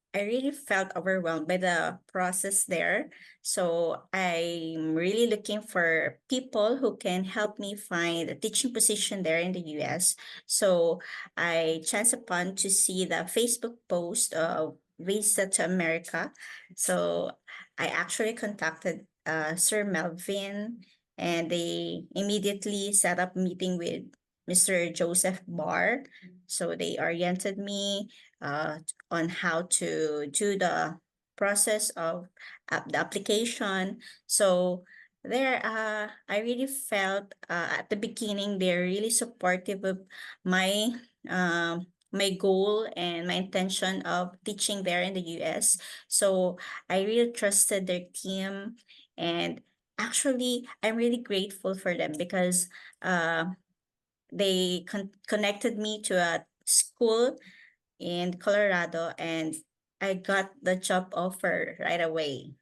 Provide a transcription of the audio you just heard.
I really felt overwhelmed by the process there. So I'm really looking for people who can help me find a teaching position there in the US. So I chanced upon to see the Facebook post of Visa to America. So I actually contacted Sir Melvin, and they immediately set up a meeting with Mr. Joseph Barr. So they oriented me on how to do the process of the application. So there, I really felt at the beginning they're really supportive of my my goal and my intention of teaching there in the US. So I really trusted their team, and actually I'm really grateful for them because they connected me to a school in Colorado, and I got the job offer right away.